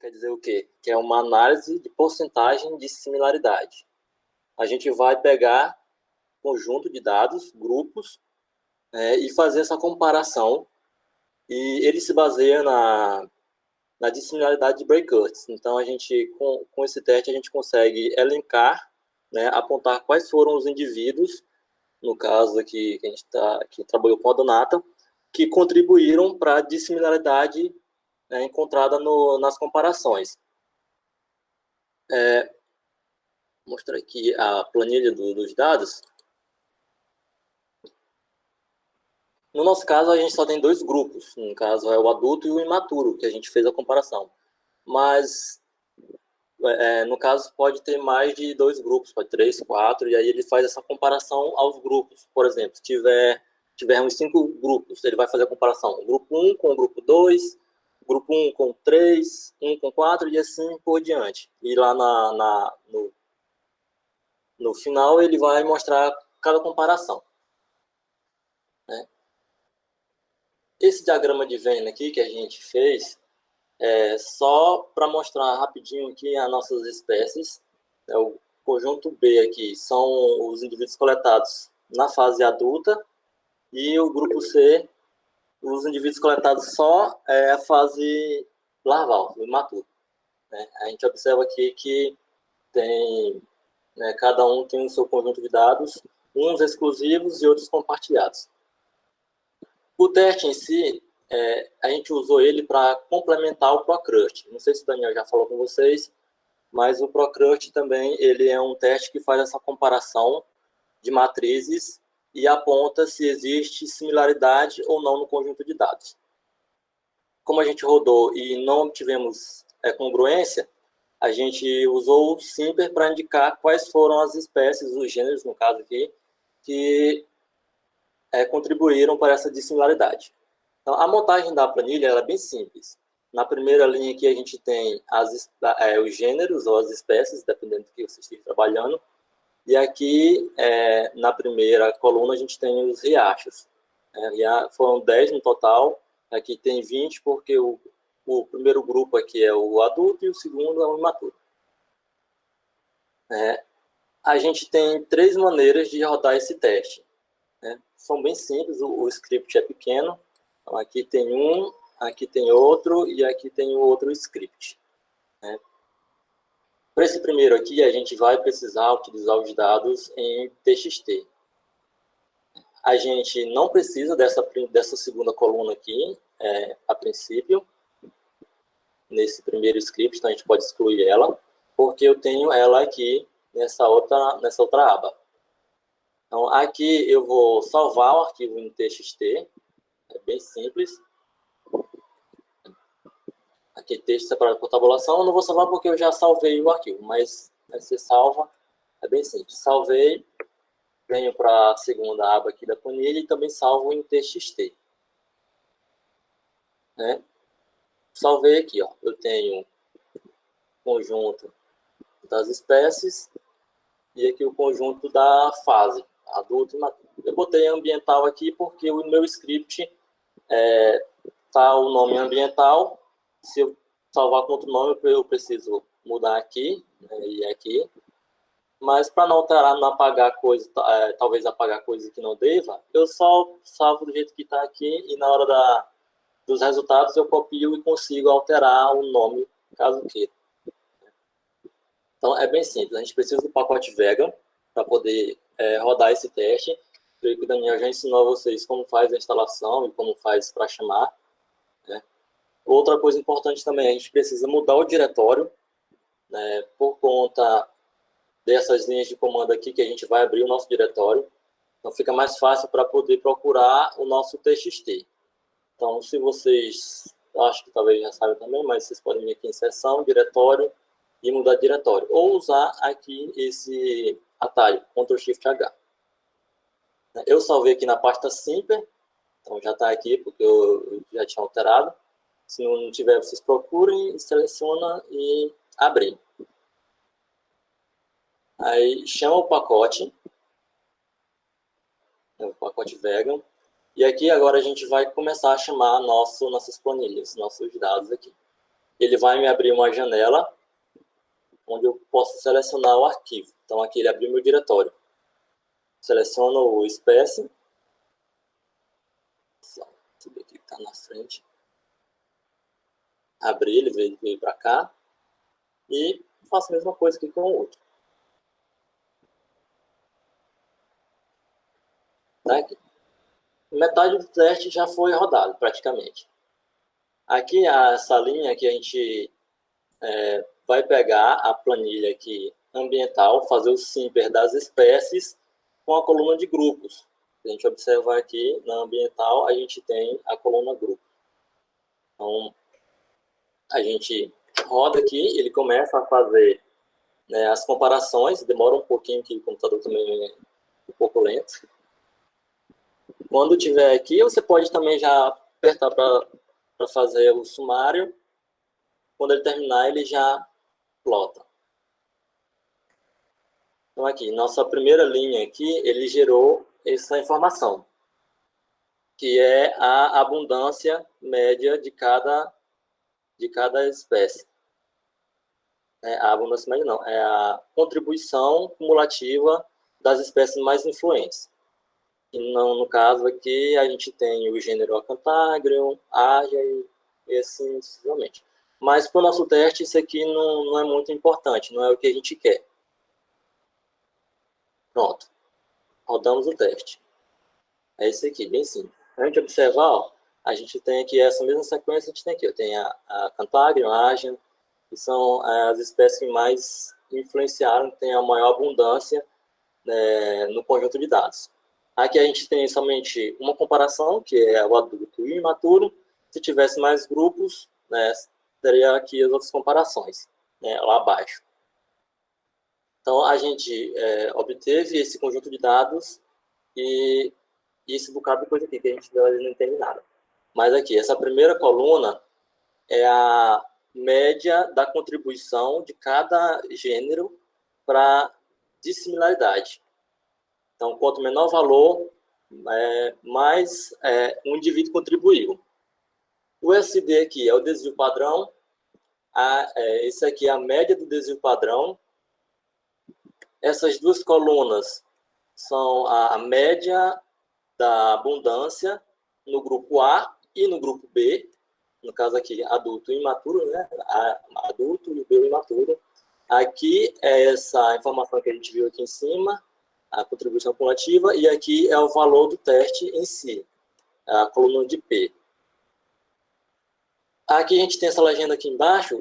quer dizer o quê? Que é uma análise de porcentagem de similaridade. A gente vai pegar conjunto de dados, grupos, e fazer essa comparação, e ele se baseia na dissimilaridade de Bray-Curtis. Então, com esse teste, a gente consegue elencar, né, apontar quais foram os indivíduos, no caso aqui, que trabalhou com a Donata, que contribuíram para a dissimilaridade, né, encontrada nas comparações. Vou mostrar aqui a planilha dos dados. No nosso caso, a gente só tem dois grupos. No caso, é o adulto e o imaturo, que a gente fez a comparação. Mas, no caso, pode ter mais de dois grupos, pode ter 3, 4, e aí ele faz essa comparação aos grupos. Por exemplo, se tivermos 5 grupos, ele vai fazer a comparação. Grupo 1 com o grupo 2, grupo 1 com 3, 1 com 4, e assim por diante. E lá no final, ele vai mostrar cada comparação. Né? Esse diagrama de Venn aqui que a gente fez é só para mostrar rapidinho aqui as nossas espécies. O conjunto B aqui são os indivíduos coletados na fase adulta e o grupo C, os indivíduos coletados só a fase larval, o imaturo. Né? A gente observa aqui que tem, né, cada um tem o seu conjunto de dados, uns exclusivos e outros compartilhados. O teste em si, a gente usou ele para complementar o ProCrust. Não sei se o Daniel já falou com vocês, mas o ProCrust também ele é um teste que faz essa comparação de matrizes e aponta se existe similaridade ou não no conjunto de dados. Como a gente rodou e não obtivemos congruência, a gente usou o Simper para indicar quais foram as espécies, os gêneros, no caso aqui, que contribuíram para essa dissimilaridade. Então, a montagem da planilha é bem simples. Na primeira linha aqui a gente tem os gêneros ou as espécies, dependendo do que você esteja trabalhando. E aqui, na primeira coluna, a gente tem os riachos. Foram 10 no total. Aqui tem 20, porque o primeiro grupo aqui é o adulto e o segundo é o imaturo. A gente tem 3 maneiras de rodar esse teste. São bem simples, o script é pequeno. Então, aqui tem um, aqui tem outro e aqui tem o outro script. Para esse primeiro aqui, a gente vai precisar utilizar os dados em TXT. A gente não precisa dessa segunda coluna aqui, a princípio, nesse primeiro script, então a gente pode excluir ela, porque eu tenho ela aqui nessa outra aba. Então, aqui eu vou salvar o arquivo em TXT, é bem simples. Aqui, texto separado por tabulação, eu não vou salvar porque eu já salvei o arquivo, mas você salva, é bem simples. Salvei, venho para a segunda aba aqui da planilha e também salvo em TXT. Salvei aqui, ó, eu tenho conjunto das espécies e aqui o conjunto da fase, adulto e imaturo. Eu botei ambiental aqui porque o meu script tá o nome ambiental. Se eu salvar com outro nome, eu preciso mudar aqui, né, e aqui. Mas para não alterar, não apagar coisa, talvez apagar coisa que não deva, eu só salvo do jeito que está aqui e na hora dos resultados eu copio e consigo alterar o nome, caso queira. Então, é bem simples. A gente precisa do pacote Vega para poder rodar esse teste. Creio que o Daniel já ensinou a vocês como faz a instalação e como faz para chamar. Outra coisa importante também, a gente precisa mudar o diretório, né, por conta dessas linhas de comando aqui, que a gente vai abrir o nosso diretório. Então, fica mais fácil para poder procurar o nosso TXT. Então, se vocês, acho que talvez já sabem também, mas vocês podem vir aqui em seção, diretório, e mudar de diretório. Ou usar aqui esse atalho, Ctrl+Shift+H. Eu salvei aqui na pasta Simper, então já está aqui, porque eu já tinha alterado. Se não tiver, vocês procurem, seleciona e abrir. Aí chama o pacote Vegan. E aqui agora a gente vai começar a chamar nossas planilhas, nossos dados aqui. ele vai me abrir uma janela onde eu posso selecionar o arquivo. Então, aqui ele abriu meu diretório. Seleciono o espécie. Subir aqui que está na frente. Abrir, ele veio para cá. E faço a mesma coisa aqui com o outro. Tá aqui. Metade do teste já foi rodado, praticamente. Aqui, essa linha que a gente vai pegar a planilha aqui ambiental, fazer o simper das espécies com a coluna de grupos. Se a gente observar aqui na ambiental, a gente tem a coluna grupo. Então, a gente roda aqui, ele começa a fazer, né, as comparações, demora um pouquinho, que o computador também é um pouco lento. Quando tiver aqui, você pode também já apertar para fazer o sumário. Quando ele terminar, ele já plota. Então, aqui, nossa primeira linha aqui, ele gerou essa informação, que é a abundância média de cada espécie. A abundância média não, é a contribuição cumulativa das espécies mais influentes. E no caso aqui, a gente tem o gênero Acanthagrum, Argia e assim sucessivamente. Mas para o nosso teste, isso aqui não é muito importante, não é o que a gente quer. Pronto. Rodamos o teste. É esse aqui, bem simples. A gente observar, ó, a gente tem aqui essa mesma sequência, a gente tem aqui, ó, tem a Acanthagrum, a Argia, que são as espécies que mais influenciaram, que têm a maior abundância, né, no conjunto de dados. Aqui a gente tem somente uma comparação, que é o adulto e o imaturo. Se tivesse mais grupos, né, teria aqui as outras comparações, né, lá abaixo. Então, a gente obteve esse conjunto de dados e esse bocado de coisa aqui, que a gente não entende nada. Mas aqui, essa primeira coluna é a média da contribuição de cada gênero para dissimilaridade. Então, quanto menor o valor, mais um indivíduo contribuiu. O SD aqui é o desvio padrão. Esse aqui é a média do desvio padrão. Essas duas colunas são a média da abundância no grupo A e no grupo B. No caso aqui, adulto e imaturo, né? Adulto e o B imaturo. Aqui é essa informação que a gente viu aqui em cima, a contribuição cumulativa, e aqui é o valor do teste em si, a coluna de P. Aqui a gente tem essa legenda aqui embaixo,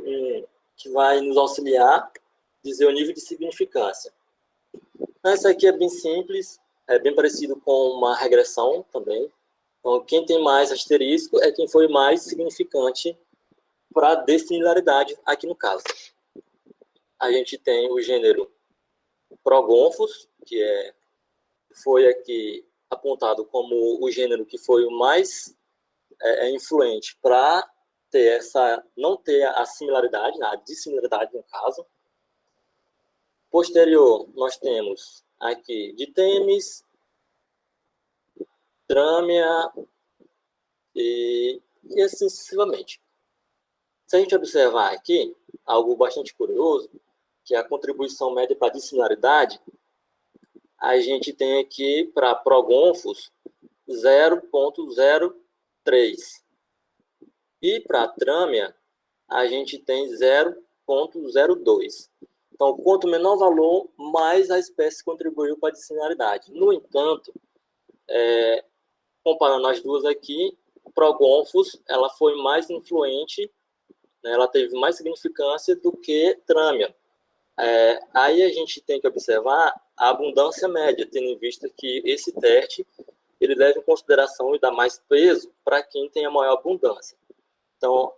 que vai nos auxiliar a dizer o nível de significância. Essa aqui é bem simples, é bem parecido com uma regressão também. Então, quem tem mais asterisco é quem foi mais significante para a dissimilaridade aqui no caso. A gente tem o gênero Progonphus, que foi aqui apontado como o gênero que foi o mais influente para não ter a similaridade, a dissimilaridade no caso. Posterior, nós temos aqui Ditemis, Tramia e assim sucessivamente. Se a gente observar aqui, algo bastante curioso, que é a contribuição média para a dissimilaridade, a gente tem aqui para Progonphus 0,03. E para Tramia, a gente tem 0,02. Então, quanto menor o valor, mais a espécie contribuiu para a dissimilaridade. No entanto, comparando as duas aqui, Progonphus, ela foi mais influente, né, ela teve mais significância do que Tramia. Aí a gente tem que observar a abundância média, tendo em vista que esse teste ele leva em consideração e dá mais peso para quem tem a maior abundância. Então,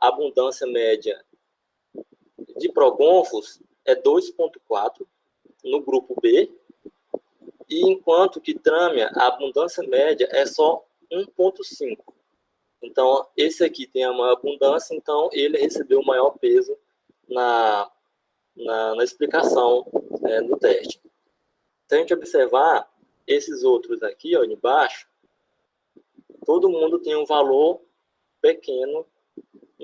a abundância média de Progonphus é 2,4 no grupo B, e enquanto que Tramia, a abundância média é só 1,5. Então, esse aqui tem a maior abundância, então ele recebeu o maior peso na explicação do teste. Se a gente observar esses outros aqui, ó, embaixo, todo mundo tem um valor pequeno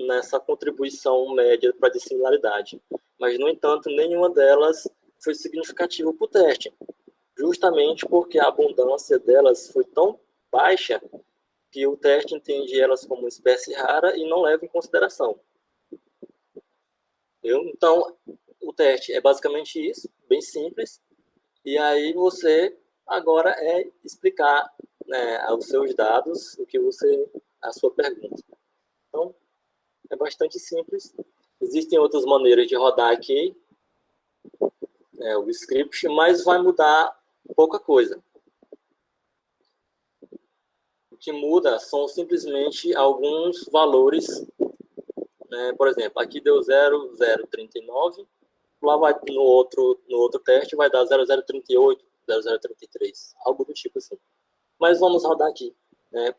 nessa contribuição média para a dissimilaridade. Mas, no entanto, nenhuma delas foi significativa para o teste, justamente porque a abundância delas foi tão baixa que o teste entende elas como espécie rara e não leva em consideração. Então, o teste é basicamente isso, bem simples, e aí você agora é explicar, né, aos seus dados a sua pergunta. Então, é bastante simples. Existem outras maneiras de rodar aqui, o script, mas vai mudar pouca coisa. O que muda são simplesmente alguns valores, né? Por exemplo, aqui deu 0,039, lá vai no outro teste vai dar 0,038, 0,033, algo do tipo assim. Mas vamos rodar aqui, né?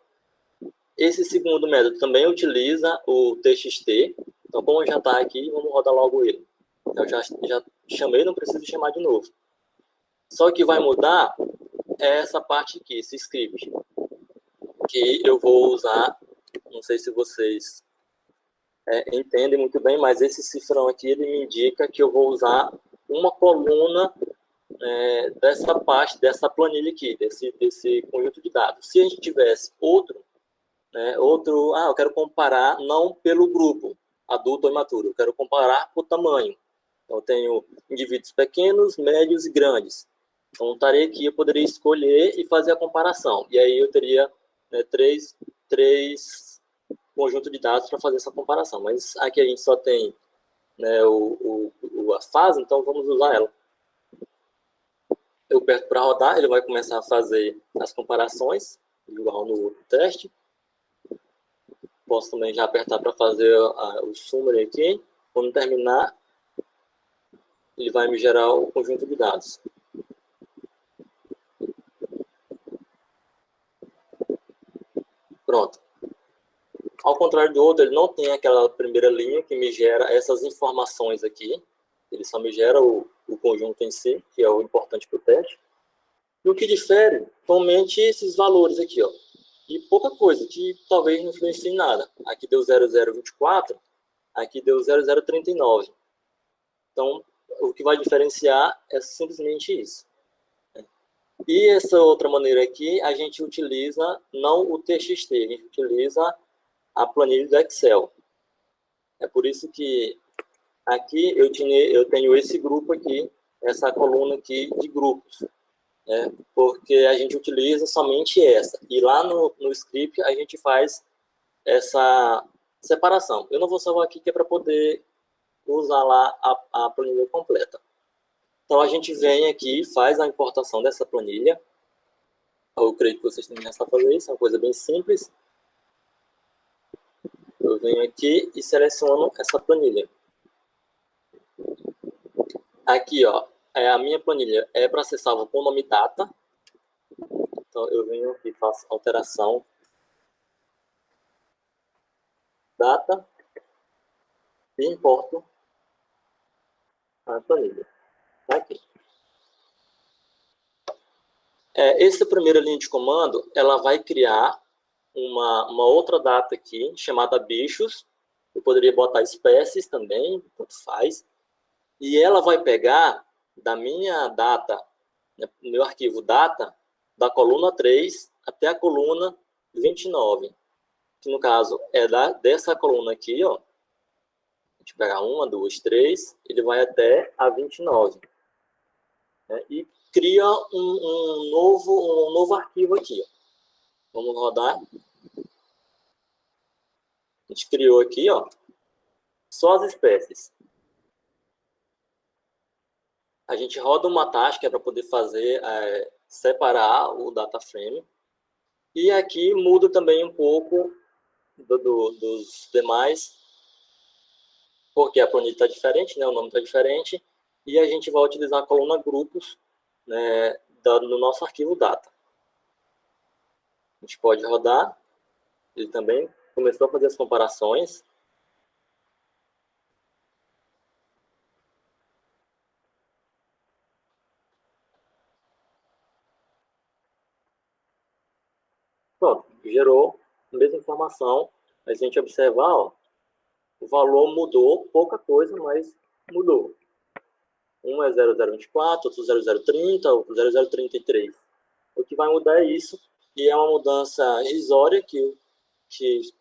Esse segundo método também utiliza o TXT. Então, como já está aqui, vamos rodar logo ele. Eu já chamei, não preciso chamar de novo. Só que vai mudar essa parte aqui, esse script, que eu vou usar. Não sei se vocês entendem muito bem, mas esse cifrão aqui, ele me indica que eu vou usar uma coluna dessa parte, dessa planilha aqui, desse conjunto de dados. Se a gente tivesse outro, eu quero comparar não pelo grupo, adulto ou imaturo, eu quero comparar por tamanho. Então, eu tenho indivíduos pequenos, médios e grandes. Então, estaria aqui, eu poderia escolher e fazer a comparação. E aí eu teria três conjuntos de dados para fazer essa comparação. Mas aqui a gente só tem a fase, então vamos usar ela. Eu aperto para rodar, ele vai começar a fazer as comparações, igual no outro teste. Posso também já apertar para fazer o summary aqui. Quando terminar, ele vai me gerar o conjunto de dados. Pronto. Ao contrário do outro, ele não tem aquela primeira linha que me gera essas informações aqui. Ele só me gera o conjunto em si, que é o importante para o teste. E o que difere, somente esses valores aqui, ó. E pouca coisa, que talvez não influencie em nada. Aqui deu 0,024, aqui deu 0,039. Então, o que vai diferenciar é simplesmente isso. E essa outra maneira aqui, a gente utiliza não o TXT, a gente utiliza a planilha do Excel. É por isso que aqui eu tenho esse grupo aqui, essa coluna aqui de grupos. Porque a gente utiliza somente essa. E lá no script a gente faz essa separação. Eu não vou salvar aqui, que é para poder usar lá a planilha completa. Então, a gente vem aqui e faz a importação dessa planilha. Eu creio que vocês também já sabem fazer isso, é uma coisa bem simples. Eu venho aqui e seleciono essa planilha. Aqui, ó, a minha planilha é para ser salva com o nome data. Então, eu venho aqui e faço alteração data e importo a planilha. Tá aqui. Essa primeira linha de comando, ela vai criar uma outra data aqui, chamada bichos. Eu poderia botar espécies também, tanto faz. E ela vai pegar da minha data, meu arquivo data, da coluna 3 até a coluna 29. Que no caso é dessa coluna aqui, ó. A gente pegar 1, 2, 3, ele vai até a 29. E cria um novo arquivo aqui, ó. Vamos rodar. A gente criou aqui, ó, só as espécies. A gente roda uma task que é para poder fazer, separar o data frame. E aqui muda também um pouco dos demais, porque a planilha está diferente, né, o nome está diferente, e a gente vai utilizar a coluna grupos, né, no nosso arquivo data. A gente pode rodar, ele também começou a fazer as comparações. Pronto, gerou a mesma informação, mas se a gente observar, ó, O valor mudou, pouca coisa, mas mudou. Um é 0024, outro 0030, outro 0033. O que vai mudar é isso, e é uma mudança irrisória que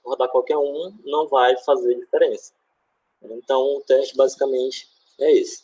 rodar qualquer um não vai fazer diferença. Então, o teste basicamente é esse.